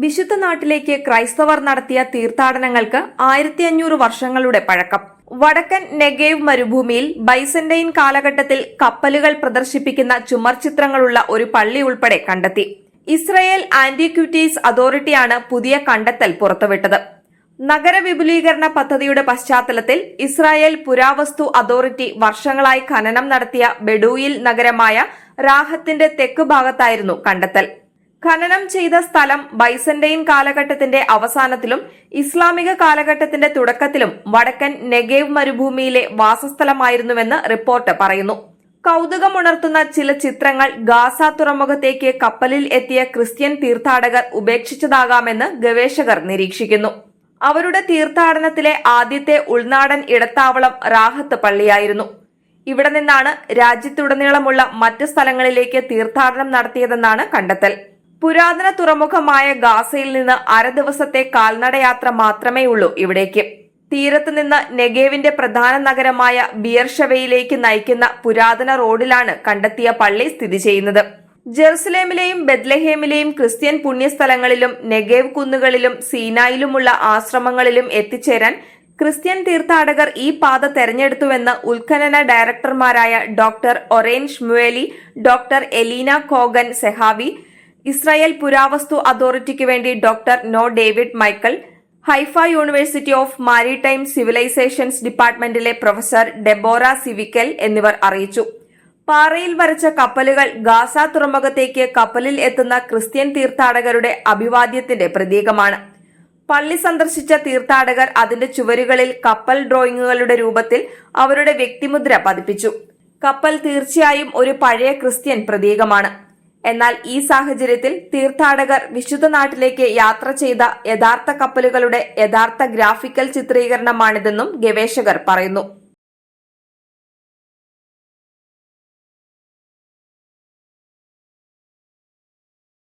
വിശുദ്ധ നാട്ടിലേക്ക് ക്രൈസ്തവർ നടത്തിയ തീർത്ഥാടനങ്ങൾക്ക് 1500 വർഷങ്ങളുടെ പഴക്കം. വടക്കൻ നെഗേവ് മരുഭൂമിയിൽ ബൈസന്റൈൻ കാലഘട്ടത്തിൽ കപ്പലുകൾ പ്രദർശിപ്പിക്കുന്ന ചുമർചിത്രങ്ങളുള്ള ഒരു പള്ളി ഉൾപ്പെടെ കണ്ടെത്തി. ഇസ്രായേൽ ആന്റിക്വിറ്റീസ് അതോറിറ്റിയാണ് പുതിയ കണ്ടെത്തൽ പുറത്തുവിട്ടത്. നഗരവിപുലീകരണ പദ്ധതിയുടെ പശ്ചാത്തലത്തിൽ ഇസ്രായേൽ പുരാവസ്തു അതോറിറ്റി വർഷങ്ങളായി ഖനനം നടത്തിയ ബെഡൂയിൽ നഗരമായ റാഹത്തിന്റെ തെക്ക് ഭാഗത്തായിരുന്നു കണ്ടെത്തൽ. ഖനനം ചെയ്ത സ്ഥലം ബൈസന്റൈൻ കാലഘട്ടത്തിന്റെ അവസാനത്തിലും ഇസ്ലാമിക കാലഘട്ടത്തിന്റെ തുടക്കത്തിലും വടക്കൻ നെഗേവ് മരുഭൂമിയിലെ വാസസ്ഥലമായിരുന്നുവെന്ന് റിപ്പോർട്ട് പറയുന്നു. കൗതുകമുണർത്തുന്ന ചില ചിത്രങ്ങൾ ഗാസ തുറമുഖത്തേക്ക് കപ്പലിൽ എത്തിയ ക്രിസ്ത്യൻ തീർത്ഥാടകർ ഉപേക്ഷിച്ചതാകാമെന്ന് ഗവേഷകർ നിരീക്ഷിക്കുന്നു. അവരുടെ തീർത്ഥാടനത്തിലെ ആദ്യത്തെ ഉൾനാടൻ ഇടത്താവളം റാഹത്ത് പള്ളിയായിരുന്നു. ഇവിടെ നിന്നാണ് രാജ്യത്തുടനീളമുള്ള മറ്റ് സ്ഥലങ്ങളിലേക്ക് തീർത്ഥാടനം നടത്തിയതെന്നാണ് കണ്ടെത്തൽ. പുരാതന തുറമുഖമായ ഗാസയിൽ നിന്ന് അര ദിവസത്തെ കാൽനടയാത്ര മാത്രമേയുള്ളൂ ഇവിടേക്ക്. തീരത്ത് നിന്ന് നെഗേവിന്റെ പ്രധാന നഗരമായ ബിയർഷവയിലേക്ക് നയിക്കുന്ന പുരാതന റോഡിലാണ് കണ്ടെത്തിയ പള്ളി സ്ഥിതി ചെയ്യുന്നത്. ജെറുസലേമിലെയും ബെത്ലഹേമിലെയും ക്രിസ്ത്യൻ പുണ്യസ്ഥലങ്ങളിലും നെഗേവ് കുന്നുകളിലും സീനായിലുമുള്ള ആശ്രമങ്ങളിലും എത്തിച്ചേരാൻ ക്രിസ്ത്യൻ തീർത്ഥാടകർ ഈ പാത തെരഞ്ഞെടുത്തുവെന്ന് ഉത്ഖനന ഡയറക്ടർമാരായ doctor Oren Shmueli, doctor Elena Kogan Sehavi, Israel പുരാവസ്തു അതോറിറ്റിക്ക് വേണ്ടി ഡോക്ടർ നോ David Michael, Haifa university of maritime civilizations ഡിപ്പാർട്ട്മെന്റിലെ പ്രൊഫസർ ഡെബോറ സിവിക്കൽ എന്നിവർ അറിയിച്ചു. പാറയിൽ വരച്ച കപ്പലുകൾ ഗാസ തുറമുഖത്തേക്ക് കപ്പലിൽ എത്തുന്ന ക്രിസ്ത്യൻ തീർത്ഥാടകരുടെ അഭിവാദ്യത്തിന്റെ പ്രതീകമാണ്. പള്ളി സന്ദർശിച്ച തീർത്ഥാടകർ അതിന്റെ ചുവരുകളിൽ കപ്പൽ ഡ്രോയിങ്ങുകളുടെ രൂപത്തിൽ അവരുടെ വ്യക്തിമുദ്ര പതിപ്പിച്ചു. കപ്പൽ തീർച്ചയായും ഒരു പഴയ ക്രിസ്ത്യൻ പ്രതീകമാണ്. എന്നാൽ ഈ സാഹചര്യത്തിൽ തീർത്ഥാടകർ വിശുദ്ധ നാട്ടിലേക്ക് യാത്ര ചെയ്ത യഥാർത്ഥ കപ്പലുകളുടെ യഥാർത്ഥ ഗ്രാഫിക്കൽ ചിത്രീകരണമാണിതെന്നും ഗവേഷകർ പറയുന്നു.